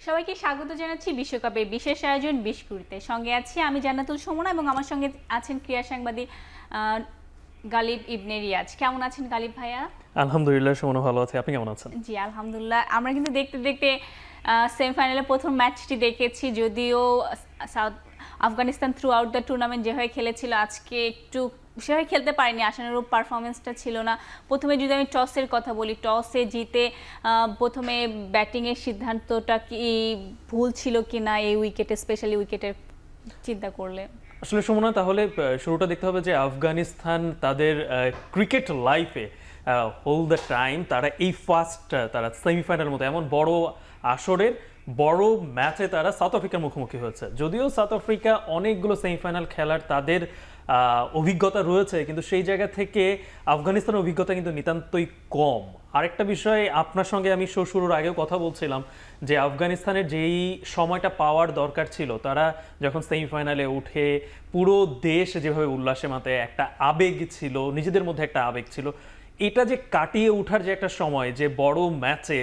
সবাইকে স্বাগত জানাচ্ছি বিশ্বকাপের বিশেষ আয়োজন বিশকুড়িতে। সঙ্গে আছি আমি জান্নাতুল সুমনা এবং আমার সঙ্গে আছেন ক্রীড়া সাংবাদিক গালিব ইবনে রিয়াজ। কেমন আছেন গালিব ভাইয়া? আলহামদুলিল্লাহ সুমনা, ভালো আছি। আপনি কেমন আছেন? জি আলহামদুলিল্লাহ। আমরা কিন্তু দেখতে দেখতে সেমিফাইনালে প্রথম ম্যাচটি দেখেছি, যদিও south Afghanistan through out the tournament যেভাবে খেলেছিল আজকে একটু সেভাবে খেলতে পারেনি, আশানুরূপ পারফরমেন্সটা ছিল না। প্রথমে যদি আমি টসের কথা বলি, টসে জিতে প্রথমে ব্যাটিংয়ের সিদ্ধান্তটা কি ভুল ছিল কি না এই উইকেটে, স্পেশালি উইকেটের চিন্তা করলে? আসলে সুমনা, তাহলে শুরুটা দেখতে হবে যে আফগানিস্তান তাদের ক্রিকেট লাইফে হোল দ্য টাইম তারা এই ফার্স্ট তারা সেমিফাইনালের মতো এমন বড় আসরের বড় ম্যাচে তারা সাউথ আফ্রিকার মুখোমুখি হয়েছে। যদিও সাউথ আফ্রিকা অনেকগুলো সেমিফাইনাল খেলার তাদের অভিজ্ঞতা রয়েছে, কিন্তু সেই জায়গা থেকে আফগানিস্তানের অভিজ্ঞতা কিন্তু নিতান্তই কম। আরেকটা বিষয় আপনার সঙ্গে আমি শুরুর আগেও কথা বলছিলাম যে আফগানিস্তানের যেই সময়টা পাওয়ার দরকার ছিল, তারা যখন সেমিফাইনালে উঠে পুরো দেশ যেভাবে উল্লাসে মাতে, একটা আবেগ ছিল, নিজেদের মধ্যে একটা আবেগ ছিল, এটা যে কাটিয়ে ওঠার যে একটা সময়, যে বড় ম্যাচে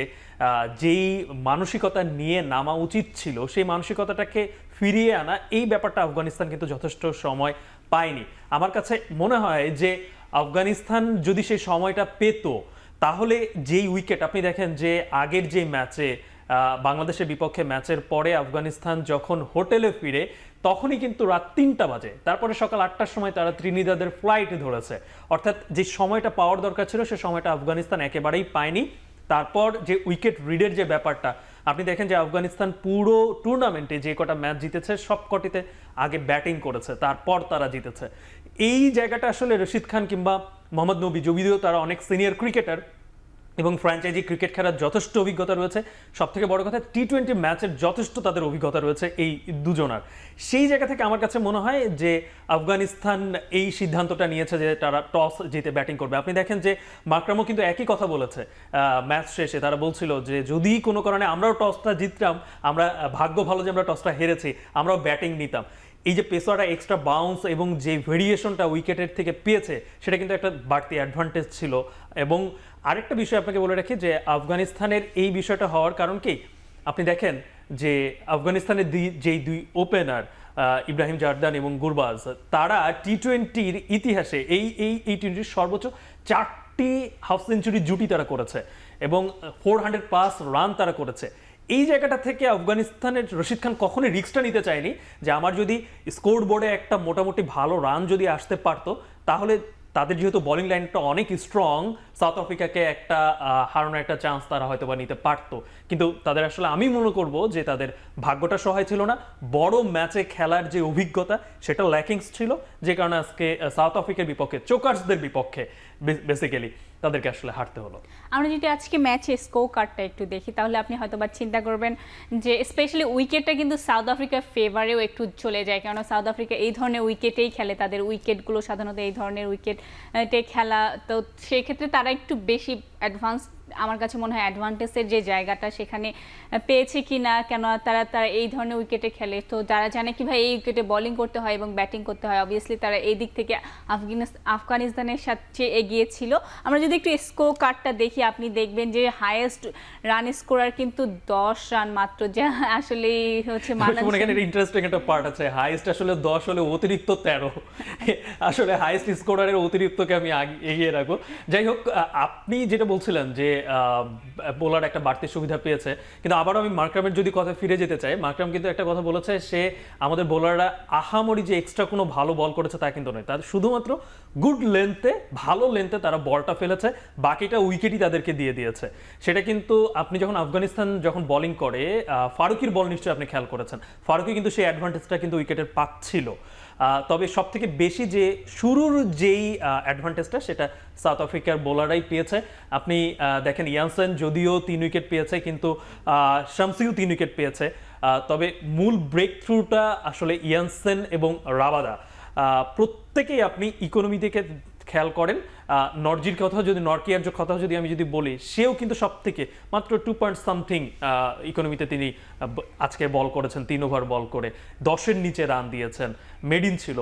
যেই মানসিকতা নিয়ে নামা উচিত ছিল সেই মানসিকতাটাকে ফিরিয়ে আনা, এই ব্যাপারটা আফগানিস্তান কিন্তু যথেষ্ট সময় পায়নি। আমার কাছে মনে হয় যে আফগানিস্তান যদি সেই সময়টা পেত, তাহলে যেই উইকেট আপনি দেখেন যে আগের যে ম্যাচে বাংলাদেশের বিপক্ষে ম্যাচের পরে আফগানিস্তান যখন হোটেলে ফিরে, তখনই কিন্তু রাত ৩টা বাজে, তারপরে সকাল ৮টার সময় তারা ত্রিনিদাদের ফ্লাইট ধরেছে। অর্থাৎ যে সময়টা পাওয়ার দরকার ছিল সে সময়টা আফগানিস্তান একেবারেই পায়নি। তারপর যে উইকেট রিডের যে ব্যাপারটা, আপনি দেখেন যে আফগানিস্তান পুরো টুর্নামেন্টে যে কটা ম্যাচ জিতেছে সব কটিতে আগে ব্যাটিং করেছে, তারপর তারা জিতেছে। এই জায়গাটা আসলে রশিদ খান কিংবা মোহাম্মদ নবী, যদিও তারা অনেক সিনিয়র ক্রিকেটার এবং ফ্র্যাঞ্চাইজি ক্রিকেট খেলার যথেষ্ট অভিজ্ঞতা রয়েছে, সব থেকে বড় কথা টি-20 ম্যাচের যথেষ্ট তাদের অভিজ্ঞতা রয়েছে এই দুজনার। সেই জায়গা থেকে আমার কাছে মনে হয় যে আফগানিস্তান এই সিদ্ধান্তটা নিয়েছে যে তারা টস জিতে ব্যাটিং করবে। আপনি দেখেন যে মাকরামও কিন্তু একই কথা বলেছে ম্যাচ শেষে, তারা বলছিল যে যদি কোনো কারণে আমরাও টসটা জিততাম, আমরা ভাগ্য ভালো যে আমরা টসটা হেরেছি, আমরাও ব্যাটিং নিতাম। এই যে পেসাররা এক্সট্রা বাউন্স এবং যে ভেরিয়েশনটা উইকেটের থেকে পেয়েছে, সেটা কিন্তু একটা বাড়তি অ্যাডভান্টেজ ছিল। এবং আরেকটা বিষয় আপনাকে বলে রাখি যে আফগানিস্তানের এই বিষয়টা হওয়ার কারণ কি, আপনি দেখেন যে আফগানিস্তানের যেই দুই ওপেনার ইব্রাহিম জারদান এবং গুরবাজ, তারা টি-20-র ইতিহাসে এই টি-20 সর্বোচ্চ 4টি হাফ সেঞ্চুরি জুটি তারা করেছে এবং 400+ রান তারা করেছে। এই জায়গাটা থেকে আফগানিস্তানের রশিদ খান কখনোই রিস্কটা নিতে চায়নি যে আমার যদি স্কোর বোর্ডে একটা মোটামুটি ভালো রান যদি আসতে পারতো, তাহলে তাদের যেহেতু বোলিং লাইনটা অনেক স্ট্রং, সাউথ আফ্রিকাকে একটা হারানোর একটা চান্স তারা হয়তো বা নিতে পারতো। কিন্তু তাদের আসলে আমি মনে করব যে তাদের ভাগ্যটা সহায় ছিল না, বড় ম্যাচে খেলার যে অভিজ্ঞতা সেটা ল্যাকিংস ছিল, যে কারণে আজকে সাউথ আফ্রিকার বিপক্ষে, চোকার্সদের বিপক্ষে বেসিক্যালি তাদেরকে আসলে হারতে হলো। আমরা যদি আজকে ম্যাচে স্কোর কার্ডটা একটু দেখি, তাহলে আপনি হয়তো বা চিন্তা করবেন যে স্পেশালি উইকেটটা কিন্তু সাউথ আফ্রিকার ফেভারেও একটু চলে যায়, কেননা সাউথ আফ্রিকা এই ধরনের উইকেটেই খেলে, তাদের উইকেটগুলো সাধারণত এই ধরনের উইকেটে খেলা, তো সেই ক্ষেত্রে তারা একটু বেশি অ্যাডভান্স, আমার কাছে মনে হয় অ্যাডভান্টেজের যে জায়গাটা সেখানে পেয়েছে কি না, কেন তারা এই ধরনের উইকেটে খেলে। তো যারা জানে কীভাবে এই উইকেটে বোলিং করতে হয় এবং ব্যাটিং করতে হয়, অবভিয়াসলি তারা এই দিক থেকে আফগানিস্তানের সাথে এগিয়ে ছিল। আমরা যদি একটু স্কোর কার্ডটা দেখি, আপনি দেখবেন যে হাইয়েস্ট রান স্কোরার কিন্তু 10 রান মাত্র, যা আসলে হচ্ছে ইন্টারেস্টিং একটা পার্ট আছে। হাইয়েস্ট আসলে 10 হলে অতিরিক্ত 13, আসলে হাইয়েস্ট স্কোরারের অতিরিক্তকে আমি এগিয়ে রাখবো। যাই হোক, আপনি যেটা বলছিলেন যে বোলার একটা বাড়তি সুবিধা পেয়েছে, কিন্তু আবারও আমি মার্করামের যদি কথা ফিরে যেতে চাই, মার্করাম কিন্তু একটা কথা বলেছে, সে আমাদের বোলাররা আহামরি যে এক্সট্রা কোনো ভালো বল করেছে তা কিন্তু নয়, তাদের শুধুমাত্র গুড লেন্থে, ভালো লেন্থে তারা বলটা ফেলেছে, বাকিটা উইকেটই তাদেরকে দিয়ে দিয়েছে। সেটা কিন্তু আপনি যখন আফগানিস্তান যখন বোলিং করে, ফারুকির বল নিশ্চয়ই আপনি খেয়াল করেছেন, ফারুকি কিন্তু সেই অ্যাডভান্টেজটা কিন্তু উইকেটের পাচ্ছিল। তবে সব থেকে বেশি যে শুরুর যেই অ্যাডভান্টেজটা সেটা সাউথ আফ্রিকার বোলাররাই পেয়েছে। আপনি দেখেন ইয়ানসেন যদিও 3 উইকেট পেয়েছে, কিন্তু শামসিও 3 উইকেট পেয়েছে। তবে মূল ব্রেক থ্রুটা আসলে ইয়ানসেন এবং রাবাদা, প্রত্যেকেই আপনি ইকোনমি থেকে খেয়াল করেন। নরজির কথা যদি, নরকিয়ার কথা যদি আমি যদি বলি, সেও কিন্তু সব থেকে মাত্র 2 ইকোনমিতে তিনি আজকে বল করেছেন, 3 ওভার বল করে 10-এর নিচে রান দিয়েছেন, মেডিন ছিল।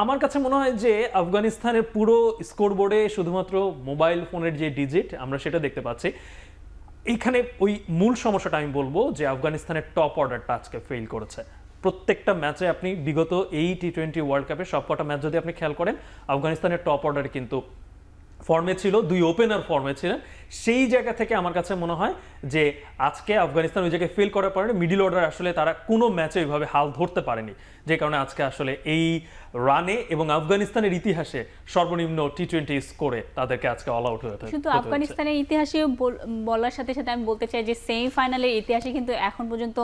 আমার কাছে মনে হয় যে আফগানিস্তানের পুরো স্কোর বোর্ডে শুধুমাত্র মোবাইল ফোনের যে ডিজিট আমরা সেটা দেখতে পাচ্ছি। এইখানে ওই মূল সমস্যাটা আমি বলবো যে আফগানিস্তানের টপ অর্ডারটা আজকে ফেল করেছে। প্রত্যেকটা ম্যাচে আপনি বিগত এই টি-20 ওয়ার্ল্ড কাপে সবকটা ম্যাচ যদি আপনি খেয়াল করেন, আফগানিস্তানের টপ অর্ডার কিন্তু ফর্মে ছিল, দুই ওপেনার ফর্মে ছিলেন। সেই জায়গা থেকে আমার কাছে মনে হয় যে আজকে আফগানিস্তান ওই জায়গায় ফেল করার কারণে মিডল অর্ডার আসলে তারা কোনো ম্যাচে ওইভাবে হাল ধরতে পারেনি, যে কারণে আজকে আসলে এই রানে এবং আফগানিস্তানের ইতিহাসে সর্বনিম্ন টি-20 স্কোরে তাদেরকে আজকে অল আউট হতে শুধু আফগানিস্তানের ইতিহাসে বলার সাথে সাথে আমি বলতে চাই যে সেমিফাইনালের ইতিহাসে কিন্তু এখন পর্যন্ত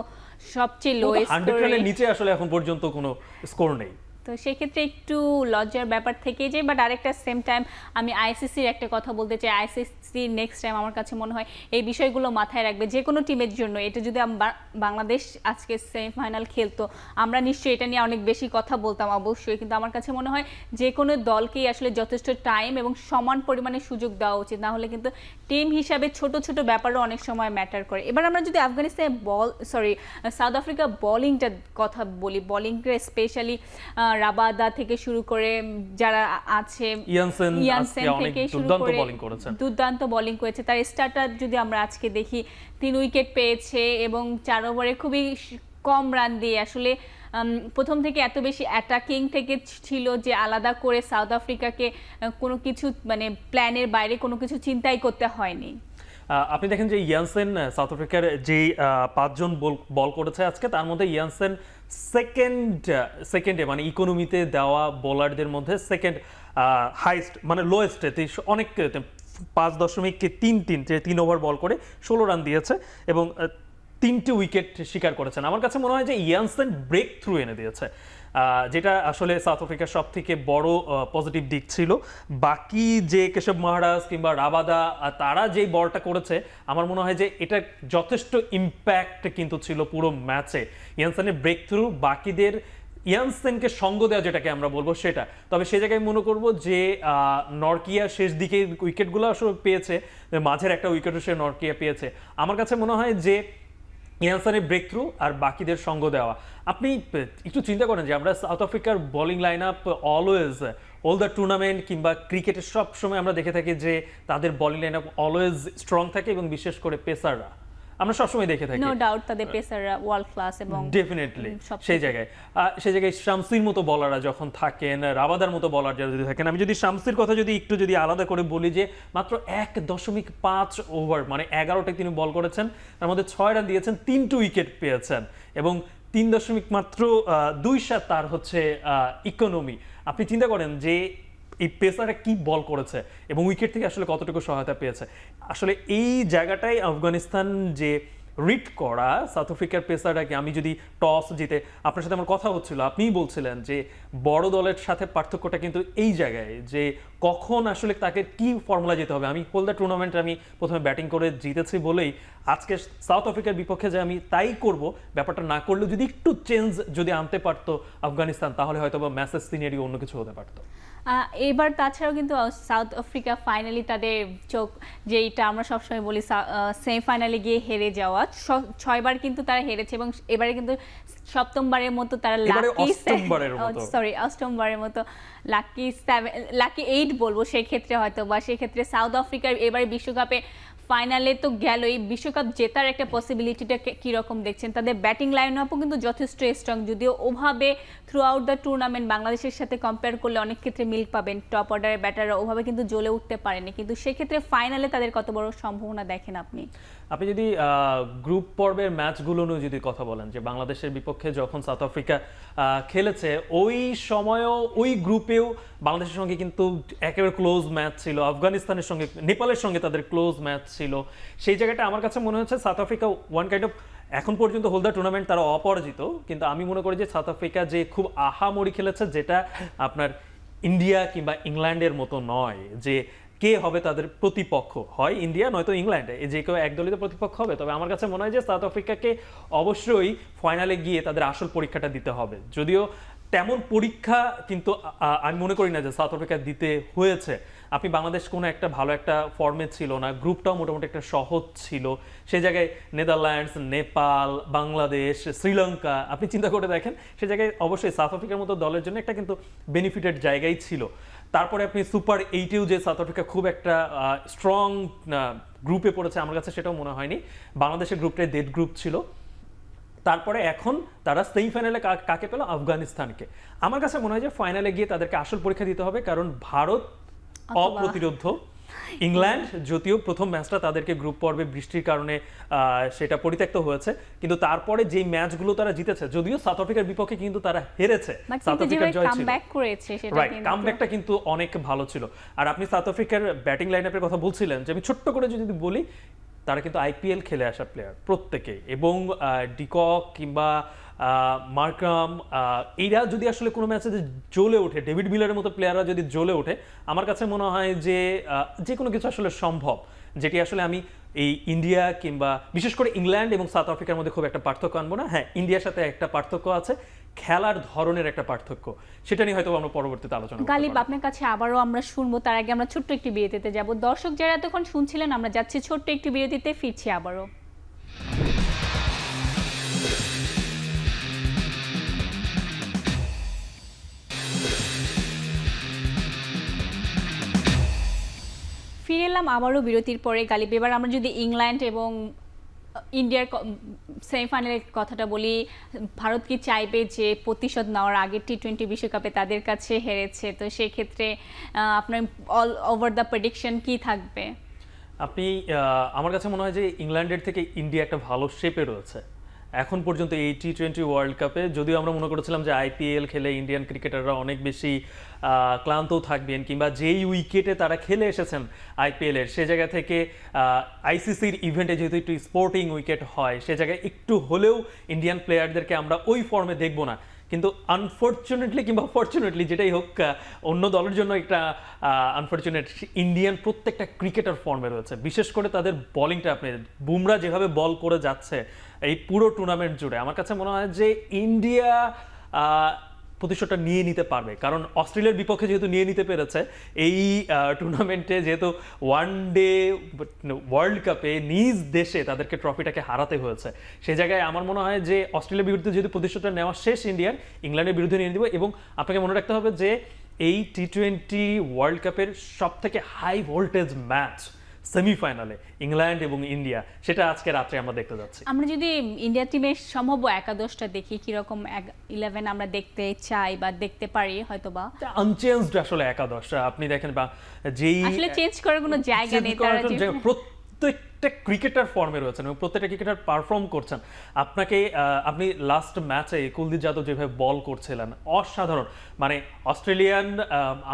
সবচেয়ে লোয়েস্ট 100 রানের নিচে আসলে এখন পর্যন্ত কোনো স্কোর নেই। তো সেক্ষেত্রে একটু লজ্জার ব্যাপার থেকেই যায়, বাট আরেকটা সেম টাইম আমি আইসিসির একটা কথা বলতে চাই। আইসিসি নেক্সট টাইম আমার কাছে মনে হয় এই বিষয়গুলো মাথায় রাখবে যে কোনো টিমের জন্য। এটা যদি বাংলাদেশ আজকে সেমিফাইনাল খেলতো, আমরা নিশ্চয়ই এটা নিয়ে অনেক বেশি কথা বলতাম অবশ্যই, কিন্তু আমার কাছে মনে হয় যে কোনো দলকেই আসলে যথেষ্ট টাইম এবং সমান পরিমাণে সুযোগ দেওয়া উচিত, না হলে কিন্তু টিম হিসাবে ছোট ছোট ব্যাপারও অনেক সময় ম্যাটার করে। এবার আমরা যদি আফগানিস্তানের সাউথ আফ্রিকা বোলিংটার কথা বলি, বোলিংটা স্পেশালি রাবাদা থেকে শুরু করে যারা আছে, ইয়ানসেন থেকে শুরু করে দুর্দান্ত বোলিং করেছে। তার স্টার্টার যদি আমরা আজকে দেখি 3 উইকেট পেয়েছে এবং 4 ওভারে খুবই কম রান দিয়ে আসলে প্রথম থেকে এত বেশি অ্যাটাকিং থেকে ছিল যে আলাদা করে সাউথ আফ্রিকাকে কোনো কিছু মানে প্ল্যানের বাইরে কোনো কিছু চিন্তাই করতে হয়নি। আপনি দেখেন যে ইয়ানসেন সাউথ আফ্রিকার যে 5 জন বল করেছে আজকে, তার মধ্যে ইয়ানসেন সেকেন্ডে মানে ইকোনমিতে দেওয়া বোলারদের মধ্যে সেকেন্ড হাইস্ট মানে লোয়েস্ট, অনেক 5.33 যে 3 ওভার বল করে 16 রান দিয়েছে এবং 3টে উইকেট শিকার করেছেন। আমার কাছে মনে হয় যে ইয়ানসেন ব্রেক থ্রু এনে দিয়েছে, যেটা আসলে সাউথ আফ্রিকার সব থেকে বড় পজিটিভ দিক ছিল। বাকি যে কেশব মহারাজ কিংবা রাবাদা তারা যেই বলটা করেছে, আমার মনে হয় যে এটা যথেষ্ট ইম্প্যাক্ট কিন্তু ছিল পুরো ম্যাচে। ইয়ানসেনের ব্রেক থ্রু বাকিদের ইয়ানসেনকে সঙ্গ দেওয়া যেটাকে আমরা বলবো সেটা। তবে সে জায়গায় মনে করব যে নরকিয়া শেষ দিকে উইকেটগুলো আসলে পেয়েছে, মাঝের একটা উইকেটও সে নরকিয়া পেয়েছে। আমার কাছে মনে হয় যে ইয়ানসেনের ব্রেক থ্রু আর বাকিদের সঙ্গ দেওয়া। আপনি একটু চিন্তা করেন যে আমরা সাউথ আফ্রিকার bowling line up always all the tournament কিংবা ক্রিকেটের সব সময় আমরা দেখে থাকি যে তাদের bowling line up always strong থাকে এবং বিশেষ করে পেসাররা আমরা সবসময় দেখে থাকি। নো ডাউট তাদের পেসাররা ওয়ার্ল্ড ক্লাস এবং ডেফিনেটলি সেই জায়গায় শামসির মতো বলাররা যখন থাকেন, রাবাদার মতো বলার যারা যদি থাকেন, আমি যদি শামসির কথা যদি আলাদা করে বলি যে মাত্র 1.5 ওভার মানে 11টায় তিনি বল করেছেন, তার মধ্যে 6 রান দিয়েছেন, 3টে উইকেট পেয়েছেন এবং 3.2 তার হচ্ছে ইকোনমি। আপনি চিন্তা করেন যে এই পেসাররা কি বল করেছে এবং উইকেট থেকে আসলে কতটুকু সহায়তা পেয়েছে। আসলে এই জায়গাটাই আফগানিস্তান যে রিড করা সাউথ আফ্রিকার পেসারটাকে, আমি যদি টস জিতে, আপনার সাথে আমার কথা হচ্ছিল, আপনিই বলছিলেন যে বড় দলের সাথে পার্থক্যটা কিন্তু এই জায়গায় যে কখন আসলে তাকে কি ফর্মুলা যেতে হবে। আমি হোল দ্য টুর্নামেন্ট আমি প্রথমে ব্যাটিং করে জিতেছি বলেই আজকে সাউথ আফ্রিকার বিপক্ষে যে আমি তাই করব, ব্যাপারটা না করলেও যদি একটু চেঞ্জ যদি আনতে পারতো আফগানিস্তান, তাহলে হয়তো বা ম্যাচের সিনারিও অন্য কিছু হতে পারতো। এবার তাছাড়াও কিন্তু সাউথ আফ্রিকা ফাইনালি তাদের চোখ, যেইটা আমরা সবসময় বলি সেমিফাইনালে গিয়ে হেরে যাওয়া, 6বার কিন্তু তারা হেরেছে এবং এবারে কিন্তু 7মবারের মতো তারা অষ্টমবারের মতো লাকি 8 বলবো সেক্ষেত্রে হয়তো, বা সেক্ষেত্রে সাউথ আফ্রিকার এবারে বিশ্বকাপে ফাইনালে তো গেলই, বিশ্বকাপ জেতার একটা পসিবিলিটিটা কীরকম দেখছেন? তাদের ব্যাটিং লাইন আপও কিন্তু যথেষ্ট স্ট্রং, যদিও ওভাবে থ্রু আউট দ্য টুর্নামেন্ট বাংলাদেশের সাথে কম্পেয়ার করলে অনেক ক্ষেত্রে মিল পাবেন, টপ অর্ডারের ব্যাটাররা ওভাবে কিন্তু জ্বলে উঠতে পারেনি, কিন্তু সেক্ষেত্রে ফাইনালে তাদের কত বড় সম্ভাবনা দেখেন আপনি? আপনি যদি গ্রুপ পর্বের ম্যাচগুলো নিয়ে যদি কথা বলেন, যে বাংলাদেশের বিপক্ষে যখন সাউথ আফ্রিকা খেলেছে ওই সময়ও ওই গ্রুপেও বাংলাদেশের সঙ্গে কিন্তু একেবারে ক্লোজ ম্যাচ ছিল, আফগানিস্তানের সঙ্গে, নেপালের সঙ্গে তাদের ক্লোজ ম্যাচ ছিল। সেই জায়গাটা আমার কাছে মনে হচ্ছে south Africa one kind of এখন পর্যন্ত হোল দ্য টুর্নামেন্ট তারা অপরাজিত, কিন্তু আমি মনে করি যে সাউথ আফ্রিকা যে খুব আহামরি খেলেছে, যেটা আপনার ইন্ডিয়া কিংবা ইংল্যান্ডের মতো নয় যে কে হবে তাদের প্রতিপক্ষ, হয় ইন্ডিয়া নয়তো ইংল্যান্ড, যে কেউ একদলিত প্রতিপক্ষ হবে। তবে আমার কাছে মনে হয় যে সাউথ আফ্রিকাকে অবশ্যই ফাইনালে গিয়ে তাদের আসল পরীক্ষাটা দিতে হবে, যদিও তেমন পরীক্ষা কিন্তু আমি মনে করি না যে সাউথ আফ্রিকা দিতে হয়েছে। আপনি বাংলাদেশ কোনো একটা ভালো একটা ফর্মে ছিল না, গ্রুপটাও মোটামুটি একটা সহজ ছিল, সেই জায়গায় নেদারল্যান্ডস, নেপাল, বাংলাদেশ, শ্রীলঙ্কা, আপনি চিন্তা করে দেখেন, সেই জায়গায় অবশ্যই সাউথ আফ্রিকার মতো দলের জন্য একটা কিন্তু বেনিফিটেড জায়গায় ছিল। তারপরে আপনি সুপার 8-এও যে সাউথ আফ্রিকা খুব একটা স্ট্রং গ্রুপে পড়েছে, আমার কাছে সেটাও মনে হয়নি। বাংলাদেশের গ্রুপটাই ডেড গ্রুপ ছিল। তারপরে এখন তারা সেমিফাইনালে কাকে পেল? আফগানিস্তানকে। আমার কাছে মনে হয় যে ফাইনালে গিয়ে তাদেরকে আসল পরীক্ষা দিতে হবে, কারণ ভারত অপ্রতিরোধ্য। ইংল্যান্ড যদিও প্রথম ম্যাচটা তাদেরকে গ্রুপ পর্বে বৃষ্টির কারণে সেটা পরিত্যক্ত হয়েছে, কিন্তু তারপরে যেই ম্যাচগুলো তারা জিতেছে, যদিও সাউথ আফ্রিকার বিপক্ষে কিন্তু তারা হেরেছে, সাউথ আফ্রিকার জয় ছিল, কামব্যাক করেছে সেটা রাইট, কিন্তু কামব্যাকটা কিন্তু অনেক ভালো ছিল। আর আপনি সাউথ আফ্রিকার ব্যাটিং লাইনআপের কথা বলছিলেন, যে আমি ছোট্ট করে যদি বলি, তারা কিন্তু আইপিএল খেলে আসা প্লেয়ার প্রত্যেকেই, এবং ডিকক কিংবা মার্কাম এরা যদি আসলে কোনো ম্যাচে জ্বলে ওঠে, ডেভিড মিলারের মতো প্লেয়াররা যদি জ্বলে ওঠে, আমার কাছে মনে হয় যে যে কোনো কিছু আসলে সম্ভব, যেটি আসলে আমি এই ইন্ডিয়া কিংবা বিশেষ করে ইংল্যান্ড এবং সাউথ আফ্রিকার মধ্যে খুব একটা পার্থক্য আনবো না। হ্যাঁ, ইন্ডিয়ার সাথে একটা পার্থক্য আছে, খেলার ধরনের একটা পার্থক্য, সেটা নিয়ে হয়তো আমরা পরবর্তীতে আলোচনা করতে গালিব, পারবো। আপনার কাছে আবারও আমরা শুনবো, তার আগে আমরা ছোট্ট একটি বিরতিতে যাব। দর্শক যারা এতক্ষণ শুনছিলেন, আমরা যাচ্ছি ছোট্ট একটি বিরতিতে, ফিরছি আবারও। ফিরে এলাম আবারও বিরতির পরে। গালিব, এবার আমরা যদি ইংল্যান্ড এবং ইন্ডিয়ার সেমিফাইনালের কথাটা বলি, ভারত কি চাইবে যে প্রতিশোধ নেওয়ার আগের টি-20 বিশ্বকাপে তাদের কাছে হেরেছে, তো সেই ক্ষেত্রে আপনার অল ওভার দ্য প্রেডিকশন কি থাকবে? আপনি আমার কাছে মনে হয় যে ইংল্যান্ডের থেকে ইন্ডিয়া একটা ভালো শেপে রয়েছে এখন পর্যন্ত এই টি-20 ওয়ার্ল্ড কাপে। যদিও আমরা মনে করেছিলাম যে আইপিএল খেলে ইন্ডিয়ান ক্রিকেটাররা অনেক বেশি ক্লান্তও থাকবেন, কিংবা যেই উইকেটে তারা খেলে এসেছেন আইপিএলের, সে জায়গা থেকে আইসিসির ইভেন্টে যেহেতু একটু স্পোর্টিং উইকেট হয়, সে জায়গায় একটু হলেও ইন্ডিয়ান প্লেয়ারদেরকে আমরা ওই ফর্মে দেখবো না। কিন্তু আনফর্চুনেটলি কিংবা ফর্চুনেটলি, যেটাই হোক, অন্য দলের জন্য একটা আনফর্চুনেট, ইন্ডিয়ান প্রত্যেকটা ক্রিকেটার ফর্মে রয়েছে। বিশেষ করে তাদের বোলিংটা, আপনি বুমরা যেভাবে বল করে যাচ্ছে এই পুরো টুর্নামেন্ট জুড়ে, আমার কাছে মনে হয় যে ইন্ডিয়া প্রতিশোধটা নিয়ে নিতে পারবে। কারণ অস্ট্রেলিয়ার বিপক্ষে যেহেতু নিয়ে নিতে পেরেছে, এই টুর্নামেন্টে যেহেতু ওয়ান ডে ওয়ার্ল্ড কাপে নিজ দেশে তাদেরকে ট্রফিটাকে হারাতে হয়েছে, সেই জায়গায় আমার মনে হয় যে অস্ট্রেলিয়ার বিরুদ্ধে যেহেতু প্রতিশোধটা নেওয়া শেষ ইন্ডিয়ার, ইংল্যান্ডের বিরুদ্ধে নিয়ে দিব। এবং আপনাকে মনে রাখতে হবে যে এই টি-20 ওয়ার্ল্ড কাপের সব থেকে হাই ভোল্টেজ ম্যাচ সেমিফাইনালে ইংল্যান্ড এবং ইন্ডিয়া, সেটা আজকে রাত্রে আমরা দেখতে যাচ্ছি। আমরা যদি ইন্ডিয়া টিমের সম্ভাব্য একাদশটা দেখি, কিরকম 11 আমরা দেখতে চাই বা দেখতে পারি, হয়তোবা আনচেঞ্জড আসলে একাদশ আপনি দেখেন, বা যেই আসলে চেঞ্জ করার কোনো জায়গা নেই, তারা প্রত্যেকটা ক্রিকেটার ফর্মে রয়েছেন এবং প্রত্যেকটা ক্রিকেটার পারফর্ম করছেন। আপনি লাস্ট ম্যাচে কুলদীপ যাদব যেভাবে বল করছিলেন, অসাধারণ। মানে অস্ট্রেলিয়ান,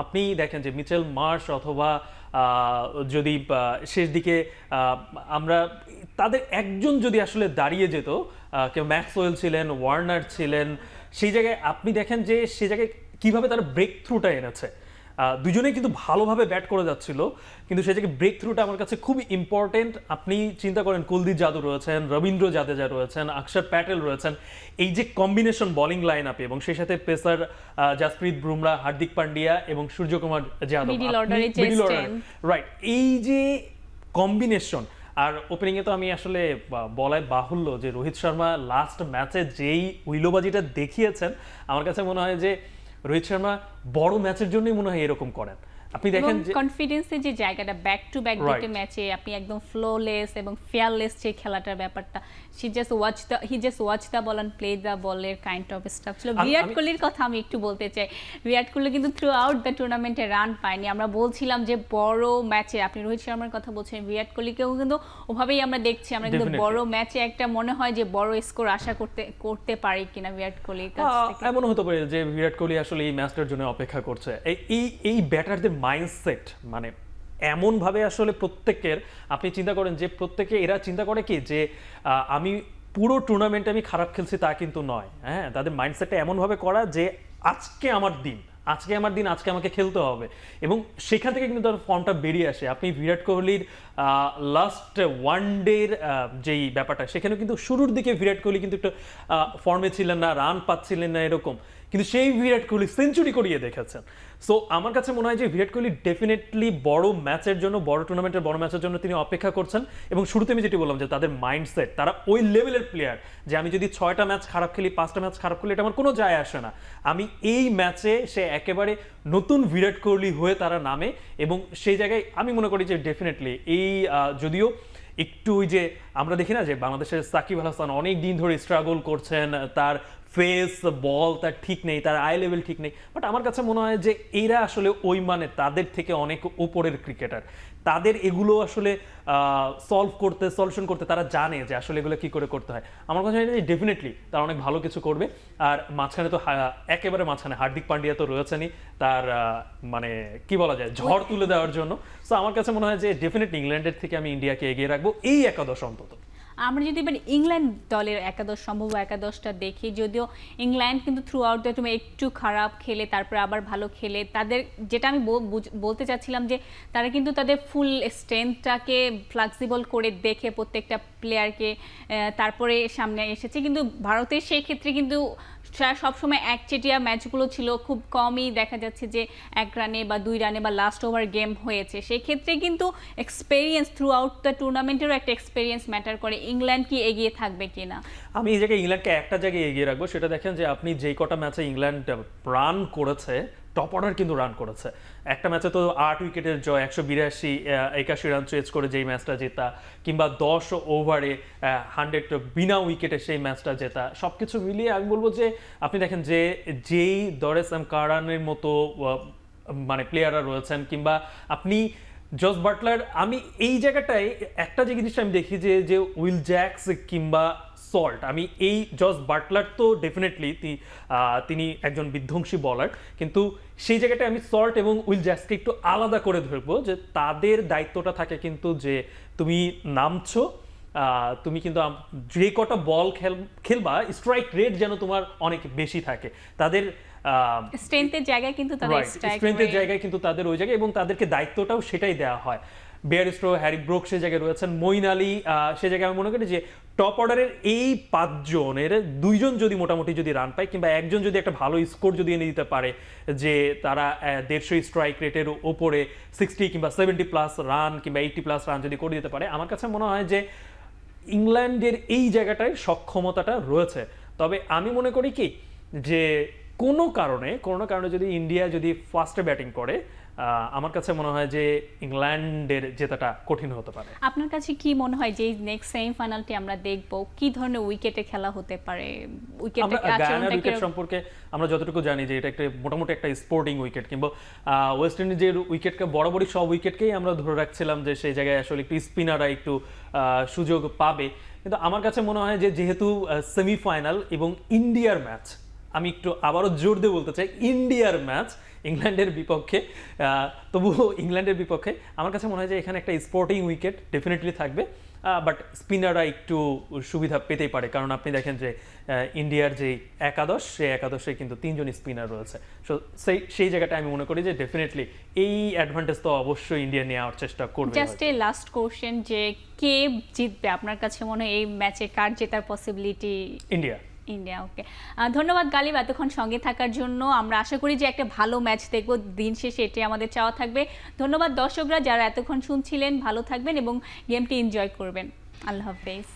আপনি দেখেন যে মিচেল মার্শ অথবা যদি শেষ দিকে আমরা তাদের একজন যদি আসলে দাঁড়িয়ে যেত, কেউ ম্যাক্সওয়েল ছিলেন, ওয়ার্নার ছিলেন, সেই জায়গায় আপনি দেখেন যে সেই জায়গায় কিভাবে তারা ব্রেক থ্রুটা এনেছে। দুজনেই কিন্তু ভালোভাবে ব্যাট করে যাচ্ছিল, কিন্তু সেই জায়গায় ব্রেক থ্রুটা আমার কাছে খুবই ইম্পর্টেন্ট। আপনি চিন্তা করেন, কুলদীপ যাদব রয়েছেন, রবীন্দ্র জাদেজা রয়েছেন, অক্ষর প্যাটেল রয়েছেন, এই যে কম্বিনেশন বোলিং লাইন আপে, এবং সেই সাথে পেসার জাসপ্রীত বুমরা, হার্দিক পান্ডিয়া এবং সূর্যকুমার যাদব, রাইট, এই যে কম্বিনেশন। আর ওপেনিংয়ে তো আমি আসলে বলাই বাহুল্য যে রোহিত শর্মা লাস্ট ম্যাচে যেই উইলোবাজিটা দেখিয়েছেন, আমার কাছে মনে হয় যে রোহিত শর্মা বড় ম্যাচের জন্যই মনে হয় এরকম করেন। আপনি দেখেন যে কনফিডেন্সের যে জায়গাটা, ব্যাক টু ব্যাক দুটো ম্যাচে আপনি একদম ফ্লোলেস এবং ফেয়ারলেস যে খেলাটার ব্যাপারটা, he just watch the ball and play the বলের কাইন্ড অফ স্টাফ ছিল। বিরাট কোহলির কথা আমি একটু বলতে চাই, বিরাট কোহলি কিন্তু থ্রু আউট দ্য টুর্নামেন্টে রান পায়নি। আমরা বলছিলাম যে বড় ম্যাচে, আপনি রোহিত শর্মার কথা বলছেন, বিরাট কোহলিকেও কিন্তু ওভাবেই আমরা দেখছি, আমরা কিন্তু বড় ম্যাচে একটা মনে হয় যে বড় স্কোর আশা করতে পারি কিনা বিরাট কোহলির কাছ থেকে। এমন হতে পারে যে বিরাট কোহলি আসলে এই ম্যাচটার জন্য অপেক্ষা করছে। এই ব্যাটারদের মাইন্ডসেট, মানে এমন ভাবে আসলে প্রত্যেকের, আপনি চিন্তা করেন যে প্রত্যেকে এরা চিন্তা করে কি যে আমি পুরো টুর্নামেন্টে আমি খারাপ খেলছি তা কিন্তু নয়। হ্যাঁ, তাদের মাইন্ডসেটটা এমনভাবে করা যে আজকে আমার দিন, আজকে আমাকে খেলতে হবে, এবং সেখান থেকে কিন্তু তার ফর্মটা বেরিয়ে আসে। আপনি বিরাট কোহলির লাস্ট ওয়ান ডের যেই ব্যাপারটা, সেখানে কিন্তু শুরুর দিকে বিরাট কোহলি কিন্তু একটু ফর্মে ছিলেন না, রান পাচ্ছিলেন না এরকম, কিন্তু সেই বিরাট কোহলি সেঞ্চুরি করিয়ে দেখেছেন। সো আমার কাছে মনে হয় যে বিরাট কোহলি ডেফিনেটলি বড় ম্যাচের জন্য, বড় টুর্নামেন্টের বড় ম্যাচের জন্য তিনি অপেক্ষা করছেন। এবং শুরুতে আমি যেটি বললাম যে তাদের মাইন্ডসেট, তারা ওই লেভেলের প্লেয়ার যে আমি যদি 6টা ম্যাচ খারাপ খেলি, 5টা ম্যাচ খারাপ খেলি, এটা আমার কোনো যায় আসে না। আমি এই ম্যাচে সে একেবারে নতুন বিরাট কোহলি হয়ে তারা নামে, এবং সেই জায়গায় আমি মনে করি যে ডেফিনেটলি এই যদিও একটু ওই যে আমরা দেখি না যে বাংলাদেশের সাকিব আল হাসান অনেক দিন ধরে স্ট্রাগল করছেন, তার ফেস বল তার ঠিক নেই, তার আই লেভেল ঠিক নেই, বাট আমার কাছে মনে হয় যে এরা আসলে ওই মানে তাদের থেকে অনেক উপরের ক্রিকেটার। তাদের এগুলো আসলে সলিউশন করতে তারা জানে যে আসলে এগুলো কি করে করতে হয়। আমার কাছে হয় যে ডেফিনেটলি তারা অনেক ভালো কিছু করবে। আর মাঝখানে তো একেবারে মাঝখানে হার্দিক পান্ডিয়া তো রয়েছেনই, তার মানে কি বলা যায়, ঝড় তুলে দেওয়ার জন্য। সো আমার কাছে মনে হয় যে ডেফিনেটলি ইংল্যান্ডের থেকে আমি ইন্ডিয়াকে এগিয়ে রাখবো এই একাদশ অন্তত। আমরা যদি এবার ইংল্যান্ড দলের একাদশ, সম্ভব একাদশটা দেখি, যদিও ইংল্যান্ড কিন্তু থ্রু আউট দ্য টুর্নামেন্ট একটু খারাপ খেলে তারপরে আবার ভালো খেলে, তাদের যেটা আমি বলতে চাচ্ছিলাম যে তারা কিন্তু তাদের ফুল স্ট্রেংথটাকে ফ্লেক্সিবল করে দেখে প্রত্যেকটা প্লেয়ারকে তারপরে সামনে এসেছে। কিন্তু ভারতের সেই ক্ষেত্রে কিন্তু সবসময় একচেটিয়া ম্যাচগুলো ছিল, খুব কমই দেখা যাচ্ছে যে 1 রানে বা 2 রানে বা লাস্ট ওভার গেম হয়েছে। সেই ক্ষেত্রে কিন্তু এক্সপেরিয়েন্স থ্রু আউট দ্য টুর্নামেন্টেরও একটা এক্সপেরিয়েন্স ম্যাটার করে। ইংল্যান্ড কি এগিয়ে থাকবে কিনা? আমি এই জায়গায় ইংল্যান্ডকে একটা জায়গায় এগিয়ে রাখবো, সেটা দেখেন যে আপনি যেই কটা ম্যাচে ইংল্যান্ড রান করেছে, টপ অর্ডার কিন্তু রান করেছে। একটা ম্যাচে তো 8 উইকেটের জয়, 182 রান চেজ করে যেই ম্যাচটা জেতা, কিংবা 10 ওভারে 100 বিনা উইকেটে সেই ম্যাচটা জেতা, সবকিছু মিলিয়ে আমি বলবো যে আপনি দেখেন যে যেই দরেস এম কারানের মতো মানে প্লেয়াররা রয়েছেন, কিংবা আপনি জস বাটলার, আমি এই জায়গাটায় একটা যে জিনিসটা আমি দেখি যে উইল জ্যাক্স কিংবা সল্ট, আমি এই জস বাটলার তো ডেফিনেটলি তিনি একজন বিধ্বংসী বলার, কিন্তু সেই জায়গাটায় আমি সল্ট এবং উইল জ্যাক্সকে একটু আলাদা করে ধরবো, যে তাদের দায়িত্বটা থাকে কিন্তু যে তুমি নামছো, তুমি কিন্তু যে কটা বল খেলবা স্ট্রাইক রেট যেন তোমার অনেক বেশি থাকে। তাদের স্ট্রেংথের জায়গায় কিন্তু তাদের স্ট্রেংথের জায়গায় কিন্তু তাদের ওই জায়গায়, এবং তাদেরকে দায়িত্বটাও সেটাই দেওয়া হয়। বেয়ারস্টো, হ্যারি ব্রুক সে জায়গায় রয়েছেন, মঈন আলী সে জায়গায় আমি মনে করি যে টপ অর্ডারের এই 5 জনের 2 জন যদি মোটামুটি যদি রান পায়, কিংবা একজন যদি একটা ভালো স্কোর যদি এনে দিতে পারে, যে তারা 150 স্ট্রাইক রেটের ওপরে 60 কিংবা 70 প্লাস রান কিংবা 80 প্লাস রান যদি করে দিতে পারে, আমার কাছে মনে হয় যে ইংল্যান্ডের এই জায়গাটায় সক্ষমতাটা রয়েছে। তবে আমি মনে করি কি যে কোনো কারণে যদি ইন্ডিয়া যদি ফার্স্টে ব্যাটিং করে, আমার কাছে মনে হয় যে ইংল্যান্ডের জেতাটা কঠিন হতে পারে। আপনার কাছে কি মনে হয় যে নেক্সট সেমিফাইনালটি আমরা দেখব, কি ধরনের উইকেটে খেলা হতে পারে? উইকেট সম্পর্কে আমরা যতটুকু জানি যে এটা একটা মোটামুটি একটা স্পোর্টিং উইকেট, কিংবা ওয়েস্ট ইন্ডিজের উইকেটকে বরাবরই সব উইকেটকেই আমরা ধরে রাখছিলাম যে সেই জায়গায় আসলে একটু স্পিনাররা একটু সুযোগ পাবে। কিন্তু আমার কাছে মনে হয় যে যেহেতু সেমিফাইনাল এবং ইন্ডিয়ার ম্যাচ, আমি একটু আবারও জোর দিয়ে বলতে চাই, ইন্ডিয়ার ম্যাচ ইংল্যান্ডের বিপক্ষে, তবুও ইংল্যান্ডের বিপক্ষে আমার কাছে মনে হয় যে এখানে একটা স্পোর্টিং উইকেট ডেফিনেটলি থাকবে, বাট স্পিনাররা একটু সুবিধা পেতেই পারে। কারণ আপনি দেখেন যে ইন্ডিয়ার যে একাদশ, সেই একাদশে কিন্তু 3 জন স্পিনার রয়েছে। সো সেই জায়গাটা আমি মনে করি যে ডেফিনেটলি এই অ্যাডভান্টেজ তো অবশ্যই ইন্ডিয়া নেওয়ার চেষ্টা করবে। জাস্ট এ লাস্ট কোশ্চেন, যে কে জিতবে আপনার কাছে মনে হয় এই ম্যাচে, কার জেতার পসিবিলিটি? ইন্ডিয়া। ওকে, ধন্যবাদ গালিব এতক্ষণ সঙ্গে থাকার জন্য। আমরা আশা করি যে একটা ভালো ম্যাচ দেখব, দিন শেষে এটাই আমাদের চাওয়া থাকবে। ধন্যবাদ দর্শকরা যারা এতক্ষণ শুনছিলেন, ভালো থাকবেন এবং গেমটি এনজয় করবেন। আল্লাহ হাফেজ।